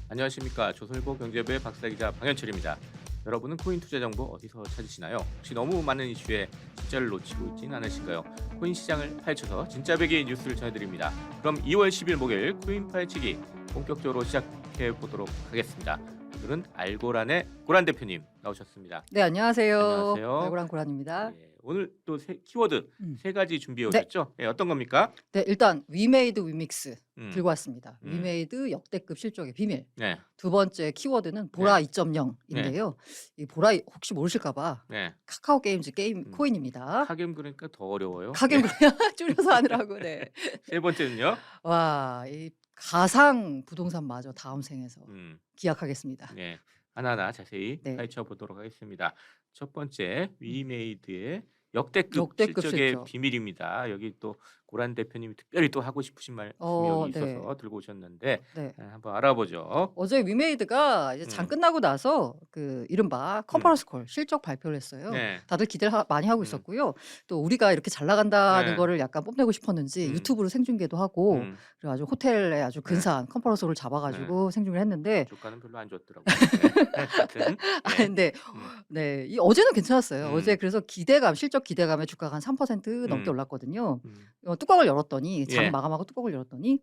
안녕하십니까. 조선일보 경제부의 박사기자 방현철입니다. 여러분은 코인 투자 정보 어디서 찾으시나요? 혹시 너무 많은 이슈에 진짜를 놓치고 있지는 않으신가요? 코인 시장을 파헤쳐서 진짜 배기의 뉴스를 전해드립니다. 그럼 2월 10일 목요일 코인 파헤치기 본격적으로 시작해 보도록 하겠습니다. 오늘은 알고란의 고란 대표님 나오셨습니다. 네, 안녕하세요. 안녕하세요. 알고란 고란입니다. 예, 오늘 또 키워드 음. 세 가지 준비해 네. 오셨죠? 예, 어떤 겁니까? 네, 일단 위메이드 위믹스 음, 들고 왔습니다. 음. 위메이드 역대급 실적의 비밀. 네, 두 번째 키워드는 보라 2.0인데요. 이 보라 혹시 모르실까 봐 네. 카카오 게임즈 게임 음. 코인입니다. 카겜 그러니까 더 어려워요. 카겜 네. 그냥 줄여서 하느라고. 네. 세 번째는요? 와, 이 가상 부동산마저 다음 생에서 음. 기약하겠습니다. 네, 하나하나 자세히 네. 파헤쳐 보도록 하겠습니다. 첫 번째 위메이드의 역대급 역대급 실적의 실적. 비밀입니다. 여기 또 고란 대표님이 특별히 또 하고 싶으신 말씀이 여기 네. 있어서 들고 오셨는데 네. 한번 알아보죠. 어제 위메이드가 이제 장 끝나고 나서 그 이른바 컨퍼런스 콜 실적 발표를 했어요. 네, 다들 기대를 많이 하고 음. 있었고요. 또 우리가 이렇게 잘 나간다는 네. 거를 약간 뽐내고 싶었는지 음. 유튜브로 생중계도 하고 음, 그리고 아주 호텔에 아주 네. 근사한 컨퍼런스 홀을 잡아가지고 생중계를 했는데 주가는 별로 안 좋더라고요. 네. 하여튼 아 네. 근데 음, 네, 이 어제는 괜찮았어요. 어제 음, 그래서 기대감, 실적 기대감에 주가가 한 3% 넘게 음, 올랐거든요. 음. 뚜껑을 열었더니 장 예, 마감하고 뚜껑을 열었더니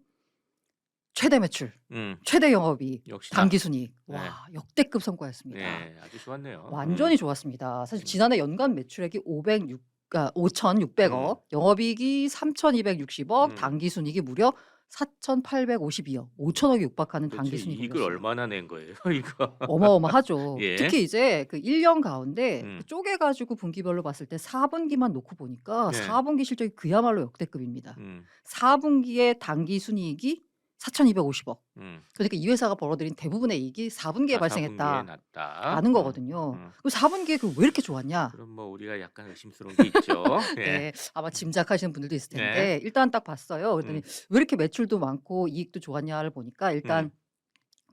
최대 매출, 음, 최대 영업이익, 역시나 당기순이익. 네, 와, 역대급 성과였습니다. 네, 아주 좋았네요. 완전히 좋았습니다. 사실 음. 지난해 연간 매출액이 5,600억, 영업이익이 3,260억, 음. 당기순이익이 무려 4,852억, 5천억이 육박하는 도대체 당기순이익 이익을 올렸어요. 얼마나 낸 거예요, 이거? 어마어마하죠. 예. 특히 이제 그 1년 가운데 음. 쪼개가지고 분기별로 봤을 때 4분기만 놓고 보니까 네. 4분기 실적이 그야말로 역대급입니다. 음, 4분기에 당기순이익이 4,250억. 음. 그러니까 이 회사가 벌어들인 대부분의 이익이 4분기에 4분기에 발생했다라는 났다. 거거든요. 그럼 4분기에 그 왜 이렇게 좋았냐? 그럼 뭐 우리가 약간 의심스러운 게 있죠. 예. 네, 아마 짐작하시는 분들도 있을 텐데 네. 일단 딱 봤어요. 그랬더니 음, 왜 이렇게 매출도 많고 이익도 좋았냐를 보니까 일단 음,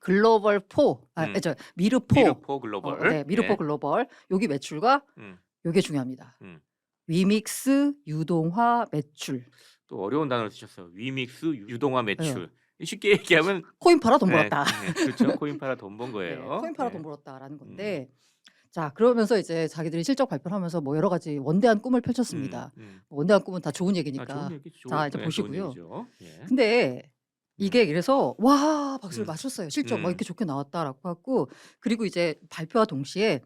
글로벌 포, 음. 미르포, 미르포 글로벌. 네, 미르포 예. 글로벌 여기 매출과 음, 요게 중요합니다. 음. 위믹스 유동화 매출. 또 어려운 단어를 쓰셨어요. 위믹스 유동화 네. 매출. 쉽게 얘기하면 코인 팔아 돈 네, 벌었다. 네, 그렇죠. 코인 팔아 돈 번 네, 거예요. 코인 팔아 네. 돈 벌었다라는 건데 자, 그러면서 이제 자기들이 실적 발표를 하면서 뭐 여러 가지 원대한 꿈을 펼쳤습니다. 뭐 원대한 꿈은 다 좋은 아, 얘기니까. 좋은 얘기죠. 자, 이제 네, 보시고요. 좋은 얘기죠. 예. 근데 이게 이래서 와, 박수를 음. 맞췄어요. 실적 막 음. 이렇게 좋게 나왔다라고 하고 그리고 이제 발표와 동시에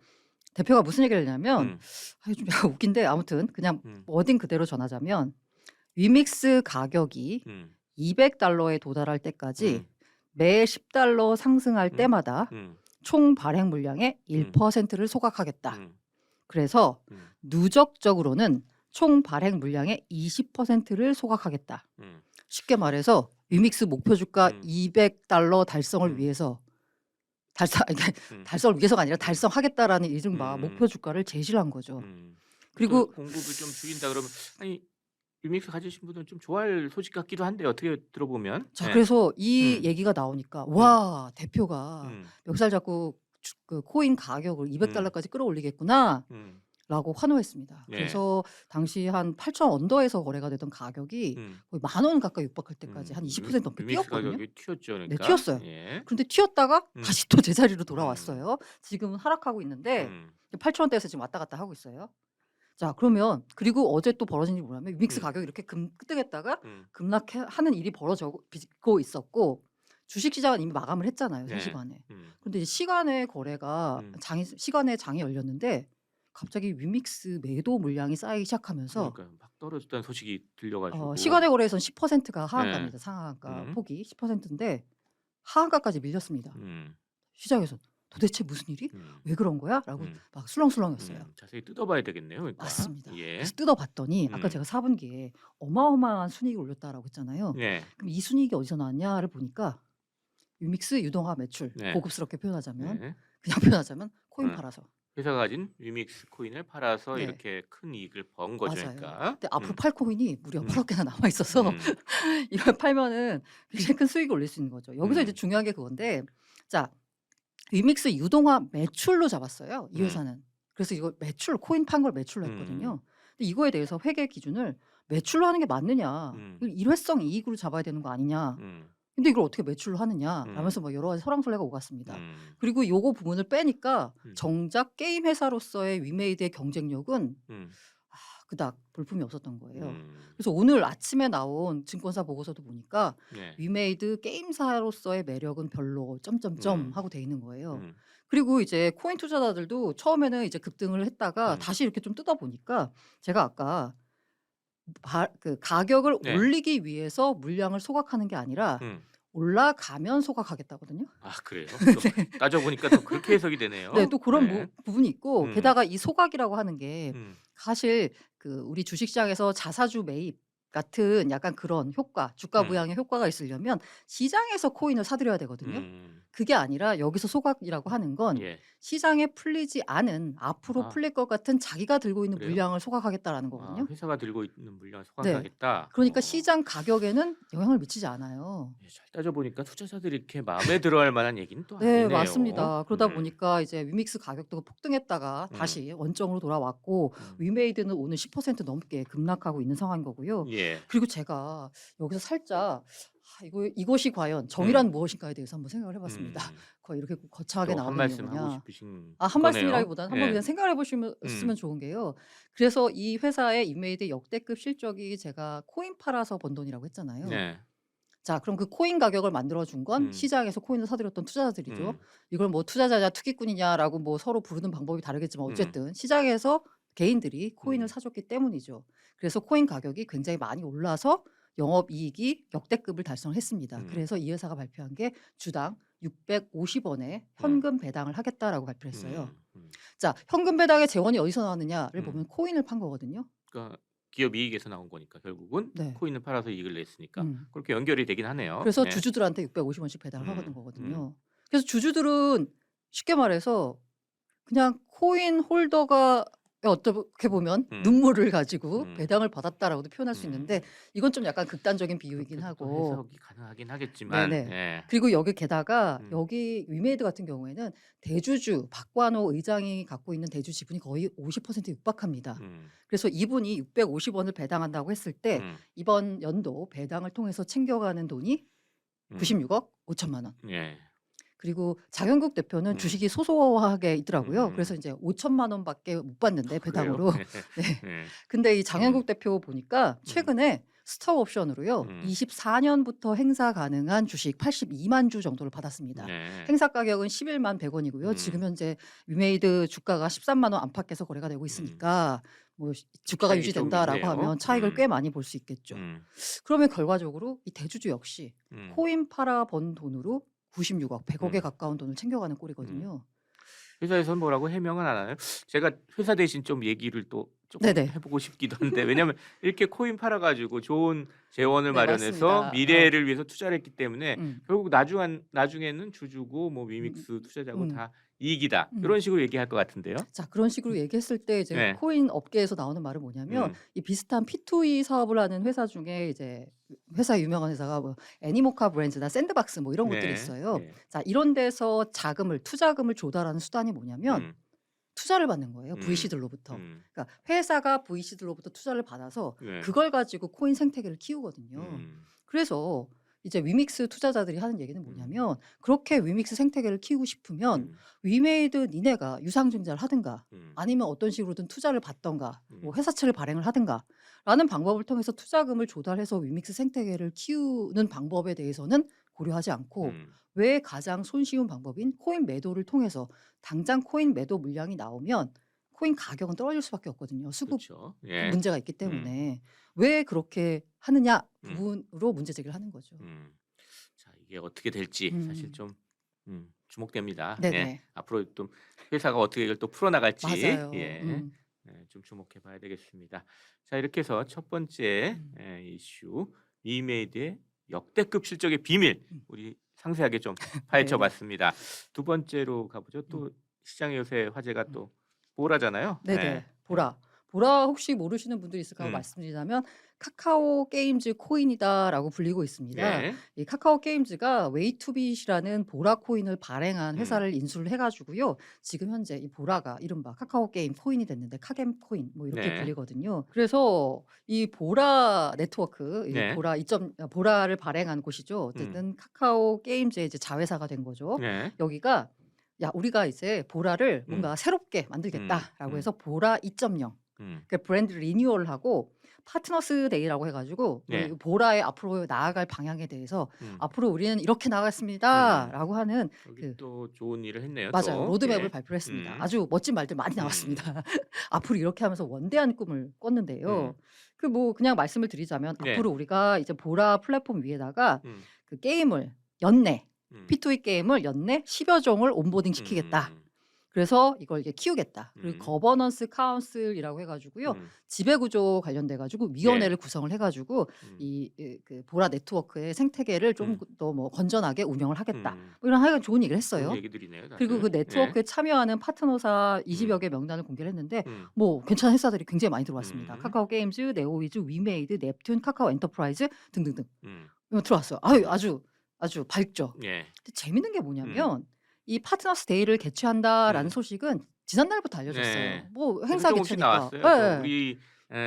대표가 무슨 얘기를 했냐면 좀 약간 웃긴데 아무튼 그냥 워딩 그대로 전하자면 위믹스 가격이 $200에 도달할 때까지 매 $10 상승할 때마다 총 발행 물량의 1%를 소각하겠다. 그래서 누적적으로는 총 발행 물량의 20%를 소각하겠다. 쉽게 말해서 위믹스 목표 주가 $200 달성을 위해서 달성을 위해서가 아니라 달성하겠다라는 이른바 목표 주가를 제시를 한 거죠. 그리고 공급을 좀 줄인다 그러면 아니 위믹스 가지신 분은 좀 좋아할 소식 같기도 한데 어떻게 들어보면 자, 예. 그래서 이 얘기가 나오니까 와, 대표가 음, 멱살 잡고 그 코인 가격을 $200까지 끌어올리겠구나. 라고 환호했습니다. 예. 그래서 당시 한 8,000 언더에서 거래가 되던 가격이 거의 10,000원 가까이 육박할 때까지 한 20% 넘게 위믹스 뛰었거든요. 가격이 튀었죠, 네, 그러니까. 튀었어요. 예. 그런데 튀었다가 다시 또 제자리로 돌아왔어요. 지금은 하락하고 있는데 8,000원대에서 지금 왔다 갔다 하고 있어요. 자, 그러면 그리고 어제 또 벌어진 일이 뭐냐면 위믹스 가격이 이렇게 급등했다가 급락하는 일이 벌어지고 있었고 주식시장은 이미 마감을 했잖아요. 네. 3시간에. 그런데 이제 시간에 거래가 시간에 장이 열렸는데 갑자기 위믹스 매도 물량이 쌓이기 시작하면서 그러니까 막 떨어졌다는 소식이 들려가지고 시간의 거래에선 10%가 네. 하한가입니다. 상한가 폭이 10%인데 하한가까지 밀렸습니다. 시장에서 도대체 무슨 일이? 왜 그런 거야? 라고 막 술렁술렁했어요. 자세히 뜯어봐야 되겠네요. 그러니까. 맞습니다. 예. 그래서 뜯어봤더니 아까 제가 4분기에 어마어마한 순이익을 올렸다라고 했잖아요. 네. 그럼 이 순이익이 어디서 나왔냐를 보니까 위믹스 유동화 매출, 네. 고급스럽게 표현하자면 네. 그냥 표현하자면 코인 네. 팔아서. 회사가 가진 위믹스 코인을 팔아서 네. 이렇게 큰 이익을 번 거죠. 맞아요. 그러니까. 근데 앞으로 팔 코인이 무려 8억 개나 남아 있어서 음. 이걸 팔면은 굉장히 큰 수익을 올릴 수 있는 거죠. 여기서 이제 중요한 게 그건데, 자, 위믹스 유동화 매출로 잡았어요. 이 회사는. 그래서 이거 매출, 코인 판 걸 매출로 했거든요. 근데 이거에 대해서 회계 기준을 매출로 하는 게 맞느냐? 이걸 일회성 이익으로 잡아야 되는 거 아니냐? 근데 이걸 어떻게 매출로 음. 하느냐라면서 뭐 여러 가지 설왕설래가 오갔습니다. 음. 그리고 요거 부분을 빼니까 음. 정작 게임 회사로서의 위메이드의 경쟁력은 음. 그닥 볼품이 없었던 거예요. 음. 그래서 오늘 아침에 나온 증권사 보고서도 보니까 네. 위메이드 게임사로서의 매력은 별로 점점점 하고 돼 있는 거예요. 음. 그리고 이제 코인 투자자들도 처음에는 이제 급등을 했다가 음. 다시 이렇게 좀 뜨다 보니까 제가 아까 그 가격을 네. 올리기 위해서 물량을 소각하는 게 아니라 음. 올라가면 소각하겠다거든요. 아 그래요? 네. 또 따져보니까 또 그렇게 해석이 네, 되네요. 또 그런 네. 부분이 있고 음. 게다가 이 소각이라고 하는 게 음. 사실 그 우리 주식시장에서 자사주 매입 같은 약간 그런 효과, 주가 음. 부양의 효과가 있으려면 시장에서 코인을 사들여야 되거든요. 음. 그게 아니라 여기서 소각이라고 하는 건 예. 시장에 풀리지 않은 앞으로 아. 풀릴 것 같은 자기가 들고 있는 그래요? 물량을 소각하겠다는 아 거거든요. 회사가 들고 있는 물량을 네. 소각하겠다. 그러니까 시장 가격에는 영향을 미치지 않아요. 예, 잘 따져보니까 투자자들이 이렇게 마음에 들어할 만한 얘기는 또 네, 아니네요. 맞습니다. 그러다 보니까 이제 위믹스 가격도 폭등했다가 다시 원점으로 돌아왔고 위메이드는 오늘 10% 넘게 급락하고 있는 상황인 거고요. 예. 그리고 제가 여기서 살짝 이것이 과연 정의란 무엇인가에 대해서 한번 생각을 해봤습니다. 거의 이렇게 거창하게 또 한 나오는 말씀 하고 이유냐. 싶으신 한 거네요. 말씀이라기보다는 한번 예. 그냥 생각을 해보시면 좋은 게요. 그래서 이 회사의 위메이드 역대급 실적이 제가 코인 팔아서 번 돈이라고 했잖아요. 네. 자, 그럼 그 코인 가격을 만들어준 건 시장에서 코인을 사들였던 투자자들이죠. 이걸 뭐 투자자냐 투기꾼이냐라고 뭐 서로 부르는 방법이 다르겠지만 어쨌든 시장에서 개인들이 코인을 사줬기 때문이죠. 그래서 코인 가격이 굉장히 많이 올라서 영업이익이 역대급을 달성했습니다. 그래서 이 회사가 발표한 게 주당 650원에 현금 배당을 하겠다라고 발표를 했어요. 자, 현금 배당의 재원이 어디서 나왔느냐를 보면 코인을 판 거거든요. 그러니까 기업 이익에서 나온 거니까 결국은 네. 코인을 팔아서 이익을 냈으니까 그렇게 연결이 되긴 하네요. 그래서 네. 주주들한테 650원씩 배당을 하는 거거든요. 그래서 주주들은 쉽게 말해서 그냥 코인 홀더가 어떻게 보면 눈물을 가지고 배당을 받았다라고도 표현할 수 있는데 이건 좀 약간 극단적인 비유이긴 그렇게 또 하고. 해석이 가능하긴 하겠지만 네네. 예. 그리고 여기 게다가 여기 위메이드 같은 경우에는 대주주 박관호 의장이 갖고 있는 대주 지분이 거의 50% 육박합니다. 그래서 이분이 650원을 배당한다고 했을 때 이번 연도 배당을 통해서 챙겨가는 돈이 96억 5천만 원. 예. 그리고 장영국 대표는 주식이 소소하게 있더라고요. 그래서 이제 5천만 원밖에 못 받는데 배당으로. 그래요? 네. 네. 근데 이 장영국 대표 보니까 최근에 스톡 옵션으로요. 24년부터 행사 가능한 주식 82만 주 정도를 받았습니다. 네. 행사 가격은 11만 100원이고요. 지금 현재 위메이드 주가가 13만 원 안팎에서 거래가 되고 있으니까 뭐 주가가 차익이 좀 유지된다라고 있네요. 하면 차익을 꽤 많이 볼 수 있겠죠. 그러면 결과적으로 이 대주주 역시 코인 팔아 번 돈으로 96억, 100억에 가까운 돈을 챙겨가는 꼴이거든요. 회사에서는 뭐라고 해명은 안 하나요? 제가 회사 대신 좀 얘기를 또 조금 네네. 해보고 싶기도 한데 왜냐하면 이렇게 코인 팔아가지고 좋은 재원을 네, 마련해서 맞습니다. 미래를 위해서 투자를 했기 때문에 음. 결국 나중에는 주주고 뭐 위믹스 투자자고 다 이익이다 음. 이런 식으로 얘기할 것 같은데요. 자, 그런 식으로 얘기했을 때 이제 네. 코인 업계에서 나오는 말은 뭐냐면 이 비슷한 P2E 사업을 하는 회사 중에 이제 회사 유명한 회사가 뭐 애니모카 브랜드나 샌드박스 뭐 이런 것들이 있어요. 네. 자, 이런 데서 투자금을 조달하는 수단이 뭐냐면 투자를 받는 거예요. VC들로부터. 그러니까 회사가 VC들로부터 투자를 받아서 네. 그걸 가지고 코인 생태계를 키우거든요. 그래서 이제 위믹스 투자자들이 하는 얘기는 뭐냐면 그렇게 위믹스 생태계를 키우고 싶으면 위메이드 니네가 유상증자를 하든가 아니면 어떤 식으로든 투자를 받던가 뭐 회사채를 발행을 하든가 라는 방법을 통해서 투자금을 조달해서 위믹스 생태계를 키우는 방법에 대해서는 고려하지 않고 왜 가장 손쉬운 방법인 코인 매도를 통해서 당장 코인 매도 물량이 나오면 코인 가격은 떨어질 수밖에 없거든요. 수급 그렇죠. 예. 문제가 있기 때문에 왜 그렇게 하느냐 부분으로 문제 제기를 하는 거죠. 자 이게 어떻게 될지 사실 좀 주목됩니다. 네네. 예. 앞으로 또 회사가 어떻게 이걸 또 풀어나갈지 맞아요. 예. 좀 주목해 봐야 되겠습니다. 자 이렇게 해서 첫 번째 이슈 위메이드의 역대급 실적의 비밀 우리 상세하게 좀 파헤쳐봤습니다. 두 번째로 가보죠. 또 시장의 요새 화제가 또 보라잖아요. 네네. 네. 보라. 보라 혹시 모르시는 분들이 있을까 음. 말씀드리자면 카카오 게임즈 코인이다라고 불리고 있습니다. 네. 이 카카오 게임즈가 웨이투빗이라는 보라 코인을 발행한 음. 회사를 인수를 해가지고요. 지금 현재 이 보라가 이른바 카카오 게임 코인이 됐는데 카겜 코인 뭐 이렇게 네. 불리거든요. 그래서 이 보라 네트워크, 이 네. 보라를 발행한 곳이죠. 음. 어쨌든 카카오 게임즈의 이제 자회사가 된 거죠. 네. 여기가 야 우리가 이제 보라를 음. 뭔가 새롭게 만들겠다라고 해서 보라 2.0 음. 그 브랜드 리뉴얼을 하고 파트너스 데이라고 해가지고 네. 보라의 앞으로 나아갈 방향에 대해서 음. 앞으로 우리는 이렇게 나가겠습니다라고 하는 여기 그 또 좋은 일을 했네요. 맞아요. 또. 로드맵을 예. 발표를 했습니다. 음. 아주 멋진 말들 많이 나왔습니다. 앞으로 이렇게 하면서 원대한 꿈을 꿨는데요. 그 뭐 그냥 말씀을 드리자면 네. 앞으로 우리가 이제 보라 플랫폼 위에다가 음. 그 게임을 연내 음. P2E 게임을 연내 10여 종을 온보딩 시키겠다. 그래서 이걸 이제 키우겠다. 그리고 거버넌스 카운슬이라고 해가지고요. 지배구조 관련돼가지고 위원회를 구성을 해가지고 그 보라 네트워크의 생태계를 좀 더 뭐 건전하게 운영을 하겠다. 뭐 이런 하여간 좋은 얘기를 했어요. 좋은 얘기들이네요. 다들. 그리고 그 네트워크에 참여하는 파트너사 20여 개 명단을 공개를 했는데 뭐 괜찮은 회사들이 굉장히 많이 들어왔습니다. 카카오 게임즈, 네오위즈, 위메이드, 넵튠, 카카오 엔터프라이즈 등등등 들어왔어요. 아주 밝죠. 예. 근데 재밌는 게 뭐냐면 이 파트너스 데이를 개최한다라는 소식은 지난날부터 알려졌어요. 네. 뭐 행사 조금씩 개최니까. 나왔어요. 네. 우리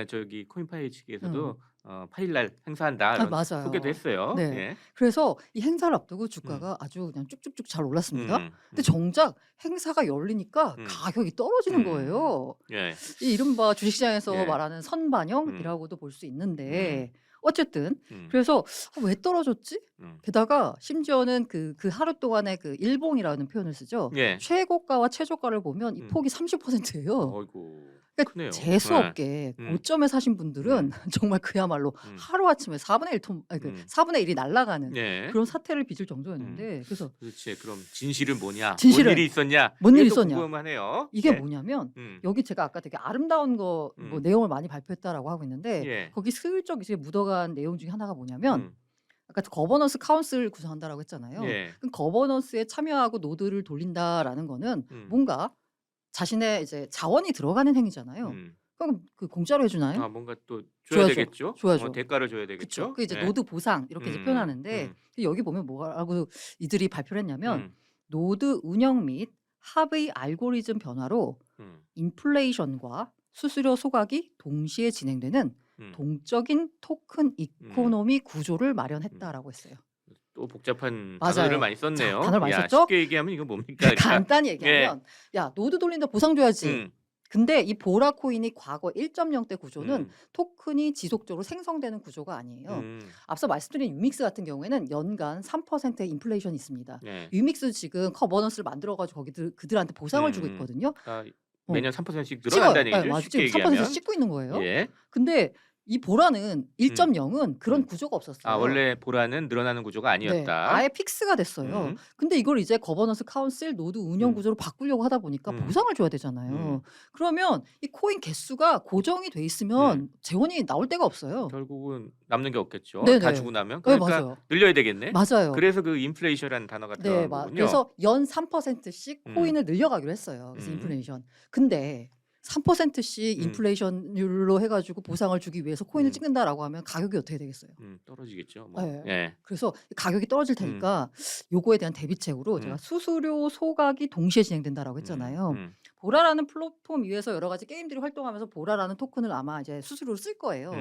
저기 코인파이 측에서도 8일날 행사한다 이런 맞아요. 소개도 했어요. 네. 예. 그래서 이 행사를 앞두고 주가가 아주 그냥 쭉쭉쭉 잘 올랐습니다. 근데 정작 행사가 열리니까 가격이 떨어지는 거예요. 예. 이 이른바 주식시장에서 예. 말하는 선반영이라고도 볼 수 있는데 어쨌든 그래서 왜 떨어졌지? 게다가 심지어는 그 하루 동안에 그 일봉이라는 표현을 쓰죠. 예. 최고가와 최저가를 보면 이 폭이 30%예요. 어이구. 그러니까 크네요. 재수 없게 고점에 사신 분들은 정말 그야말로 하루아침에 4분의 1 4분의 1이 날아가는 예. 그런 사태를 빚을 정도였는데 그래서 도대체 그럼 진실은 뭐냐? 진실은 뭔 일이 있었냐? 뭔 일이 이게 또 있었냐? 궁금하네요. 이게 예. 뭐냐면 음. 여기 제가 아까 되게 아름다운 거 뭐 내용을 많이 발표했다라고 하고 있는데 예. 거기 슬쩍 이제 묻어간 내용 중에 하나가 뭐냐면 아까 거버넌스 카운슬 구성한다라고 했잖아요. 예. 그럼 거버넌스에 참여하고 노드를 돌린다라는 거는 뭔가 자신의 이제 자원이 들어가는 행위잖아요. 그럼 그 공짜로 해주나요? 아 뭔가 또 줘야 줘야죠. 되겠죠. 줘야죠. 대가를 줘야 되겠죠. 그렇죠. 그 이제 예. 노드 보상 이렇게 이제 표현하는데 여기 보면 뭐라고 이들이 발표를 했냐면 노드 운영 및 합의 알고리즘 변화로 인플레이션과 수수료 소각이 동시에 진행되는 동적인 토큰 이코노미 구조를 마련했다라고 했어요. 또 복잡한 맞아요. 단어를 많이 썼네요. 자, 단어를 많이 야, 썼죠? 쉽게 얘기하면 이거 뭡니까? 그러니까. 간단히 얘기하면 야 노드 돌린다 보상 줘야지. 근데 이 보라 코인이 과거 1.0대 구조는 토큰이 지속적으로 생성되는 구조가 아니에요. 앞서 말씀드린 유믹스 같은 경우에는 연간 3%의 인플레이션이 있습니다. 네. 유믹스 지금 커버넌스를 만들어가지고 그들한테 보상을 주고 있거든요. 그러니까 매년 3%씩 찍어요. 늘어난다는 네, 얘기죠. 맞아요. 쉽게 지금 얘기하면. 3% 찍고 있는 거예요. 예. 근데 이 보라는 1.0은 그런 구조가 없었어요. 아 원래 보라는 늘어나는 구조가 네, 아니었다. 아예 픽스가 됐어요. 근데 이걸 이제 거버넌스 카운슬 노드 운영 구조로 바꾸려고 하다 보니까 보상을 줘야 되잖아요. 그러면 이 코인 개수가 고정이 돼 있으면 재원이 나올 데가 없어요. 결국은 남는 게 없겠죠. 네네. 다 주고 나면. 네, 그러니까 맞아요. 늘려야 되겠네. 맞아요. 그래서 그 인플레이션이라는 단어가 네, 들어간 거군요. 그래서 연 3%씩 코인을 늘려가기로 했어요. 그래서 인플레이션. 근데 3%씩 인플레이션율로 해가지고 보상을 주기 위해서 코인을 찍는다라고 하면 가격이 어떻게 되겠어요? 떨어지겠죠. 뭐. 네. 예. 그래서 가격이 떨어질 테니까 요거에 대한 대비책으로 제가 수수료 소각이 동시에 진행된다라고 했잖아요. 보라라는 플랫폼 위에서 여러 가지 게임들이 활동하면서 보라라는 토큰을 아마 이제 수수료로 쓸 거예요.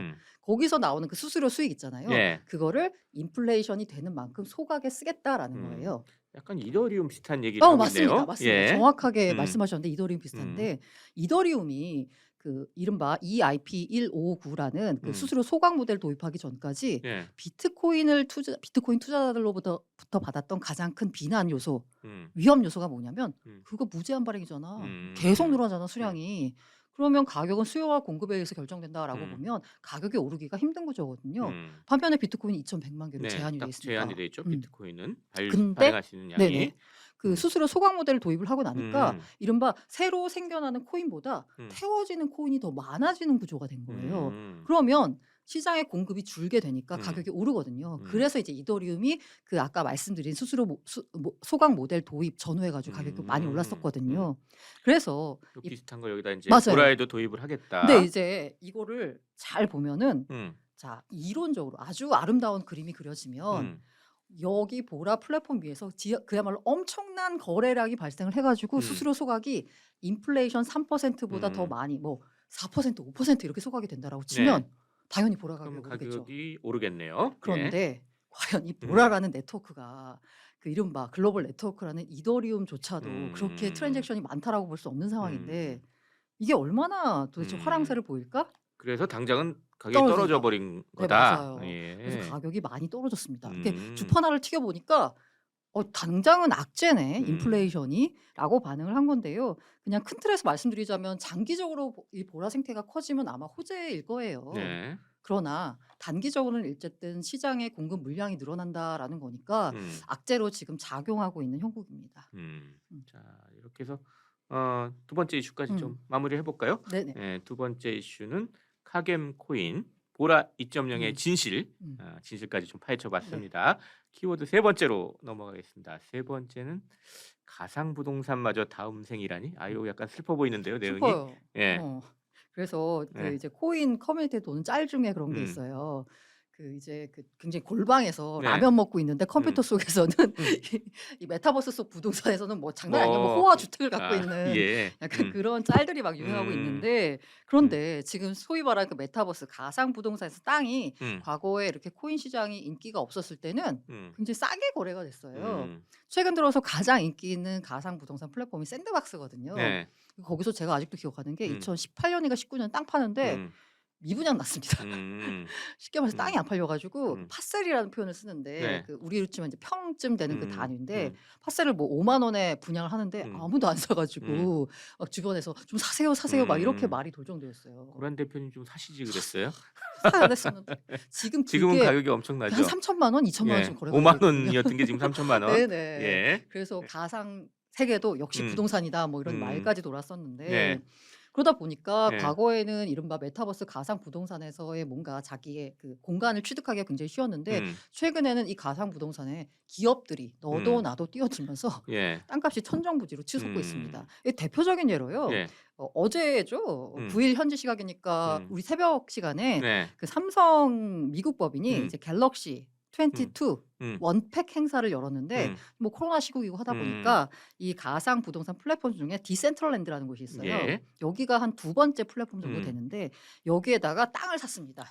거기서 나오는 그 수수료 수익 있잖아요. 예. 그거를 인플레이션이 되는 만큼 소각에 쓰겠다라는 거예요. 약간 이더리움 비슷한 얘기를 하고 맞습니다. 있네요. 맞습니다. 예. 정확하게 말씀하셨는데 이더리움 비슷한데 이더리움이 그 이른바 EIP1559라는 그 수수료 소각 모델 도입하기 전까지 예. 비트코인 투자자들로부터 받았던 가장 큰 비난 요소, 위험 요소가 뭐냐면 그거 무제한 발행이잖아. 계속 늘어나잖아 수량이. 그러면 가격은 수요와 공급에 의해서 결정된다라고 보면 가격이 오르기가 힘든 구조거든요. 반면에 비트코인이 2,100만 개로 네, 제한이 돼 딱 있습니다. 제한이 돼 있죠. 비트코인은 근데 발행할 수 있는 양이. 네네. 그 수수료 소각 모델을 도입을 하고 나니까 이른바 새로 생겨나는 코인보다 태워지는 코인이 더 많아지는 구조가 된 거예요. 그러면 시장의 공급이 줄게 되니까 가격이 오르거든요. 그래서 이제 이더리움이 그 아까 말씀드린 수수료 소각 모델 도입 전후해가지고 가격이 많이 올랐었거든요. 그래서 비슷한 거 여기다 이제 맞아요. 보라에도 도입을 하겠다. 근데 이제 이거를 잘 보면은 자, 이론적으로 아주 아름다운 그림이 그려지면 음. 여기 보라 플랫폼 위에서 그야말로 엄청난 거래량이 발생을 해가지고 음. 수수료 소각이 인플레이션 3%보다 더 많이 뭐 4%, 5% 이렇게 소각이 된다라고 네. 치면 당연히 보라 그럼 가격이 오르겠죠. 가격이 오르겠네요. 예. 그런데 과연 이 음. 보라라는 네트워크가 그 이른바 글로벌 네트워크라는 이더리움조차도 그렇게 트랜잭션이 많다라고 볼 수 없는 상황인데 이게 얼마나 도대체 화랑세를 보일까? 그래서 당장은 가격이 떨어지니까. 떨어져 버린 네, 거다. 맞아요. 그래서 예. 가격이 많이 떨어졌습니다. 이렇게 음. 주판화를 튀겨 보니까 당장은 악재네 음. 인플레이션이라고 반응을 한 건데요. 그냥 큰 틀에서 말씀드리자면 장기적으로 이 보라 생태가 커지면 아마 호재일 거예요. 네. 그러나 단기적으로는 어쨌든 시장의 공급 물량이 늘어난다라는 거니까 악재로 지금 작용하고 있는 형국입니다. 자, 이렇게 해서 두 번째 이슈까지 좀 마무리해 볼까요? 네네. 네, 두 번째 이슈는 카겜 코인 보라 2.0의 진실, 진실까지 좀 파헤쳐 봤습니다. 키워드 세 번째로 넘어가겠습니다. 세 번째는 가상 부동산마저 다음 생이라니? 이거 약간 슬퍼 보이는데요, 내용이. 슬퍼요. 예. 그래서 네. 이제 코인 커뮤니티에 도는 짤 중에 그런 게 있어요. 이제 굉장히 골방에서 네. 라면 먹고 있는데 컴퓨터 속에서는 이 메타버스 속 부동산에서는 뭐 장난 아니야. 뭐 호화 주택을 갖고 있는 예. 약간 그런 짤들이 막 유행하고 있는데 그런데 지금 소위 말하는 그 메타버스 가상 부동산에서 땅이 과거에 이렇게 코인 시장이 인기가 없었을 때는 굉장히 싸게 거래가 됐어요. 최근 들어서 가장 인기 있는 가상 부동산 플랫폼이 샌드박스거든요. 네. 거기서 제가 아직도 기억하는 게 2018년인가 19년 땅 파는데 미분양 났습니다. 쉽게 말해서 땅이 안 팔려가지고 파셀이라는 표현을 쓰는데 네. 우리로 치면 이제 평쯤 되는 그 단위인데 파셀을 뭐 5만 원에 분양을 하는데 아무도 안 사가지고 막 주변에서 좀 사세요 막 이렇게 말이 돌 정도였어요. 고란 대표님 좀 사시지 그랬어요? 사야 됐었는데 지금은 그게 가격이 엄청나죠. 한 3천만 원, 2천만 원쯤 거래가 5만 되거든요. 원이었던 게 지금 3천만 원. 네네. 예. 그래서 가상 세계도 역시 부동산이다 뭐 이런 말까지 돌았었는데 네. 그러다 보니까 네. 과거에는 이른바 메타버스 가상 부동산에서의 뭔가 자기의 그 공간을 취득하기가 굉장히 쉬웠는데 최근에는 이 가상 부동산에 기업들이 너도 나도 뛰어들면서 예. 땅값이 천정부지로 치솟고 있습니다. 이 대표적인 예로요. 예. 어제죠. 9일 현지 시각이니까 우리 새벽 시간에 네. 그 삼성 미국 법인이 이제 갤럭시 22 원팩 행사를 열었는데 뭐 코로나 시국이고 하다 보니까 이 가상 부동산 플랫폼 중에 디센트럴랜드라는 곳이 있어요. 예. 여기가 한 두 번째 플랫폼 정도 되는데 여기에다가 땅을 샀습니다.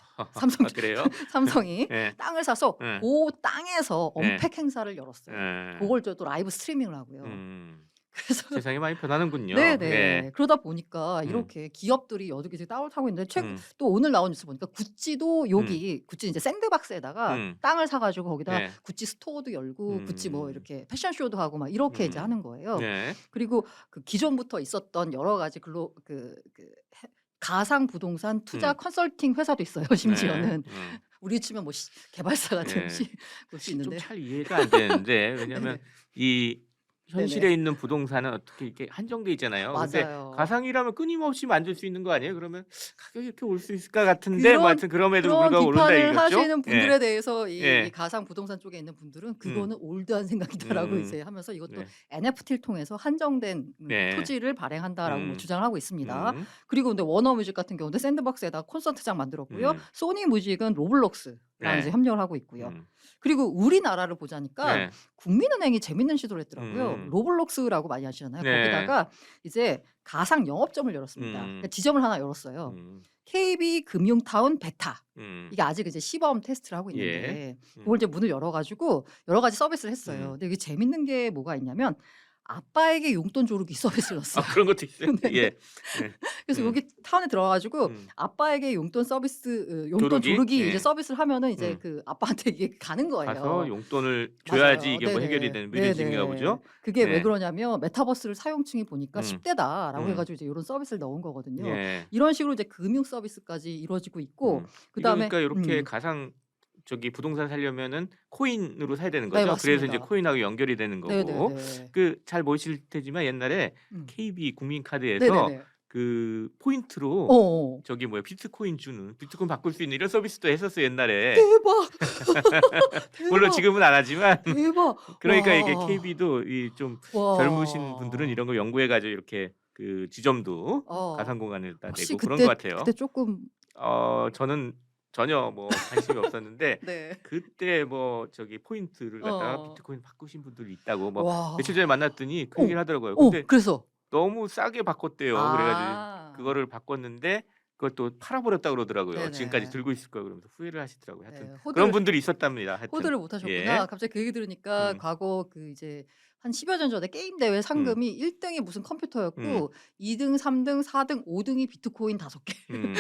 그래요? 삼성이 예. 땅을 사서 예. 그 땅에서 예. 언팩 행사를 열었어요. 예. 그걸 또 라이브 스트리밍을 하고요. 그래서 세상이 많이 변하는군요. 네네. 예. 그러다 보니까 이렇게 기업들이 여기저기 땅을 타고 있는데 또 오늘 나온 뉴스 보니까 구찌도 여기 구찌 이제 샌드박스에다가 땅을 사가지고 거기다 네. 구찌 스토어도 열고 구찌 뭐 이렇게 패션쇼도 하고 막 이렇게 이제 하는 거예요. 네. 그리고 그 기존부터 있었던 여러 가지 가상 부동산 투자 컨설팅 회사도 있어요. 심지어는 우리 치면 뭐 개발사 같은 곳이 있는데 좀 잘 이해가 안 되는데 왜냐하면 이 현실에 있는 부동산은 어떻게 이렇게 한정돼 있잖아요. 근데 맞아요. 가상이라면 끊임없이 만들 수 있는 거 아니에요? 그러면 가격이 이렇게 올 수 있을까 같은데 그런- 뭐 하여튼 그럼에도 그런 불구하고 오른다 비판을 이거죠? 하시는 분들에 예. 대해서 이 예. 가상 부동산 쪽에 있는 분들은 그거는 올드한 생각이다라고 이제 하면서 이것도 네. NFT를 통해서 한정된 네. 토지를 발행한다라고 뭐 주장을 하고 있습니다. 음. 그리고 근데 워너뮤직 같은 경우는 샌드박스에다 콘서트장 만들었고요. 소니 뮤직은 로블록스랑 네. 이제 협력을 하고 있고요. 그리고 우리나라를 보자니까 네. 국민은행이 재밌는 시도를 했더라고요. 음. 로블록스라고 많이 하시잖아요. 네. 거기다가 이제 가상 영업점을 열었습니다. 그러니까 지점을 하나 열었어요. KB 금융타운 베타. 이게 아직 이제 시범 테스트를 하고 있는데 그걸 이제 문을 열어가지고 여러 가지 서비스를 했어요. 근데 이게 재밌는 게 뭐가 있냐면 아빠에게 용돈 조르기 서비스를 넣었어요. 그런 것도 있어요. 네. 예. 그래서 여기 타운에 들어가가지고 아빠에게 용돈 서비스, 용돈 조르기 예. 이제 서비스를 하면은 이제 그 아빠한테 이게 가는 거예요. 가서 용돈을 줘야지 맞아요. 이게 뭐 네네. 해결이 되는 뮤직인가 네네. 보죠. 그게 왜 네. 그러냐면 메타버스를 사용층이 보니까 10대다라고 해가지고 이제 이런 서비스를 넣은 거거든요. 예. 이런 식으로 이제 금융 서비스까지 이루어지고 있고 그다음에 그러니까 이렇게 가상 부동산 사려면은 코인으로 사야 되는 네, 거죠. 그래서 이제 맞습니다. 코인하고 연결이 되는 거고. 네네네. 그 잘 모르실 테지만 옛날에 KB 국민카드에서 네네네. 그 포인트로 어어. 비트코인 주는 비트코인 바꿀 수 있는 이런 서비스도 했었어요 옛날에. 대박. 물론 대박. 지금은 안 하지만 대박. 그러니까 와. 이게 KB도 이 좀 와. 젊으신 분들은 이런 걸 연구해가지고 이렇게 그 지점도 어. 가상 공간에다 혹시 내고 그런 것 같아요. 그때 조금 저는 전혀 뭐 관심이 없었는데 네. 그때 뭐 저기 포인트를 갖다가 어. 비트코인 바꾸신 분들이 있다고 뭐 와. 며칠 전에 만났더니 그 어. 얘기를 하더라고요. 근데 그래서? 너무 싸게 바꿨대요. 그래가지고 아. 그거를 바꿨는데 그것도 팔아버렸다 그러더라고요. 지금까지 네네. 들고 있을 걸 그러면서 후회를 하시더라고요. 하여튼 네. 그런 호들을 분들이 있었답니다. 하여튼 호들을 못 하셨구나. 예. 갑자기 그 얘기 들으니까 음. 과거 그 이제 한 10여 년 전에 게임 대회 상금이 1 등이 무슨 음. 컴퓨터였고 2 등, 3 등, 4 등, 5 등이 비트코인 5개. 음.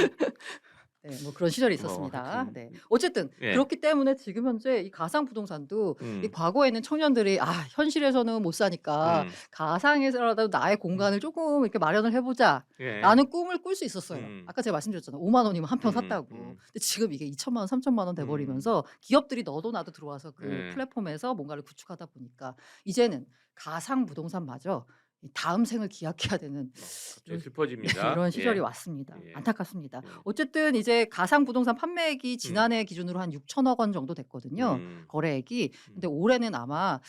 네. 뭐 그런 시절이 뭐 있었습니다. 하여튼 네. 어쨌든 예. 그렇기 때문에 지금 현재 이 가상 부동산도 이 음. 과거에는 청년들이 '아 현실에서는 못 사니까 음. 가상에서라도 나의 공간을 쪼끔 이렇게 마련을 해 보자.' 예. 라는 꿈을 꿀 수 있었어요. 음. 아까 제가 말씀드렸잖아요. 5만 원이면 한 평 음. 샀다고. 음. 근데 지금 이게 2천만 원, 3천만 원 돼 음. 버리면서 기업들이 너도 나도 들어와서 그 예. 플랫폼에서 뭔가를 구축하다 보니까 이제는 가상 부동산마저 이 다음 생을 기약해야 되는 갑자기 이런 슬퍼집니다. 이런 시절이 예. 왔습니다. 예. 안타깝습니다. 예. 어쨌든 이제 가상 부동산 판매액이 지난해 기준으로 한 6천억 원 정도 됐거든요. 거래액이. 근데 올해는 아마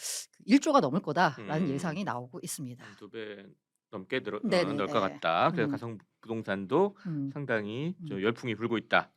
1 조가 넘을 거다라는 예상이 나오고 있습니다. 한 2배 넘게 넣을 네네네. 것 같다. 그래서 음. 가상 부동산도 음. 상당히 저 음. 열풍이 불고 있다.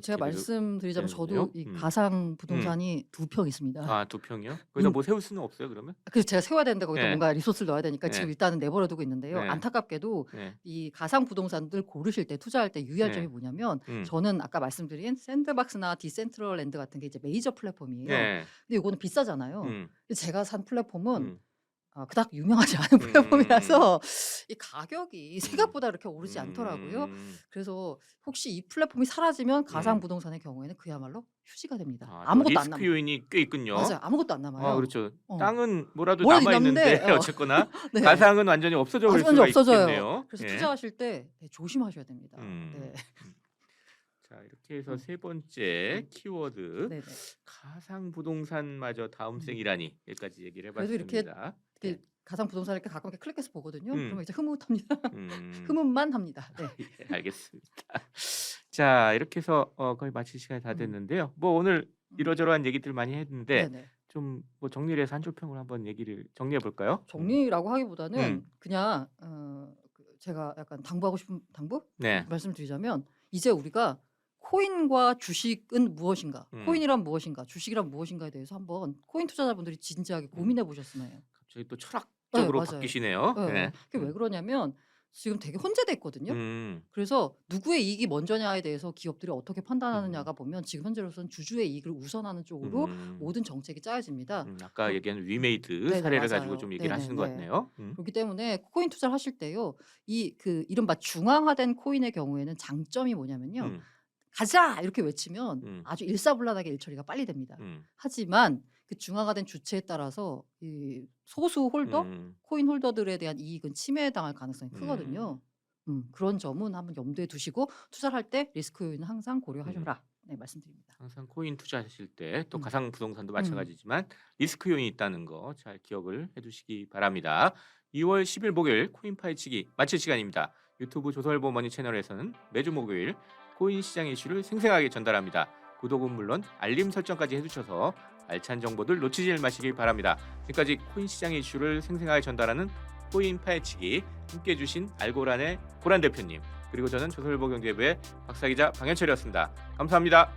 제가 이렇게 말씀드리자면 되는데요. 저도 이 가상 부동산이 2평 있습니다. 아 2평이요? 거기다 음. 뭐 세울 수는 없어요 그러면? 그래서 제가 세워야 되는데 거기다 예. 뭔가 리소스를 넣어야 되니까 지금 예. 일단은 내버려 두고 있는데요. 네. 안타깝게도 예. 이 가상 부동산들 고르실 때 투자할 때 유의할 네. 점이 뭐냐면 음. 저는 아까 말씀드린 샌드박스나 디센트럴랜드 같은 게 이제 메이저 플랫폼이에요. 예. 근데 요거는 비싸잖아요. 음. 근데 제가 산 플랫폼은 음. 그닥 유명하지 않은 플랫폼이라서 이 가격이 생각보다 그렇게 오르지 않더라고요. 그래서 혹시 이 플랫폼이 사라지면 가상 부동산의 경우에는 그야말로 휴지가 됩니다. 아, 또 아무것도 안 리스크 남아요. 요인이 꽤 있군요. 맞아요. 아무것도 안 남아요. 그렇죠. 어. 땅은 뭐라도 뭐라도 남아 있는데 남는데, 어쨌거나 네. 가상은 완전히 없어져 버릴 완전히 수가 없어져요. 있겠네요. 그래서 예. 투자하실 때 조심하셔야 됩니다. 네. 자 이렇게 해서 세 번째 키워드 네네. 가상 부동산마저 다음 생이라니 여기까지 얘기를 그래도 해봤습니다. 이렇게 가상 부동산을 이렇게 가끔 이렇게 클릭해서 보거든요. 음. 그러면 이제 흐뭇합니다. 음. 흐뭇만 합니다. 네. 예, 알겠습니다. 자 이렇게 해서 거의 마칠 시간이 다 됐는데요. 뭐 오늘 이러저러한 얘기들 많이 했는데 네네. 좀 뭐 정리를 해서 한 줄평으로 한번 얘기를 정리해 볼까요? 정리라고 하기보다는 음. 그냥 제가 약간 당부하고 싶은 당부 네. 말씀드리자면 이제 우리가 코인과 주식은 무엇인가, 코인이란 무엇인가, 주식이란 무엇인가에 대해서 한번 코인 투자자분들이 진지하게 고민해 보셨으면 해요. 갑자기 또 철학적으로 맞아요. 바뀌시네요. 네. 네. 그게 왜 그러냐면 지금 되게 혼재돼 있거든요. 그래서 누구의 이익이 먼저냐에 대해서 기업들이 어떻게 판단하느냐가 보면 지금 현재로서는 주주의 이익을 우선하는 쪽으로 모든 정책이 짜여집니다. 아까 얘기한 위메이드 네네, 사례를 맞아요. 가지고 좀 얘기를 하시는 것 네네네. 같네요. 그렇기 때문에 코인 투자를 하실 때요. 이른바 중앙화된 코인의 경우에는 장점이 뭐냐면요. 가자! 이렇게 외치면 아주 일사불란하게 일처리가 빨리 됩니다. 하지만 그 중앙화된 주체에 따라서 이 소수 홀더, 코인 홀더들에 대한 이익은 침해당할 가능성이 크거든요. 그런 점은 한번 염두에 두시고 투자를 할 때 리스크 요인은 항상 고려하셔라. 네, 말씀드립니다. 항상 코인 투자하실 때 또 음. 가상 부동산도 마찬가지지만 리스크 요인이 있다는 거 잘 기억을 해두시기 바랍니다. 2월 10일 목요일 코인 파헤치기 마칠 시간입니다. 유튜브 조선일보 머니 채널에서는 매주 목요일 코인 시장 이슈를 생생하게 전달합니다. 구독은 물론 알림 설정까지 해두셔서 알찬 정보들 놓치지 마시길 바랍니다. 지금까지 코인 시장 이슈를 생생하게 전달하는 코인 파헤치기 함께해 주신 알고란의 고란 대표님 그리고 저는 조선일보 경제부의 박사기자 방현철이었습니다. 감사합니다.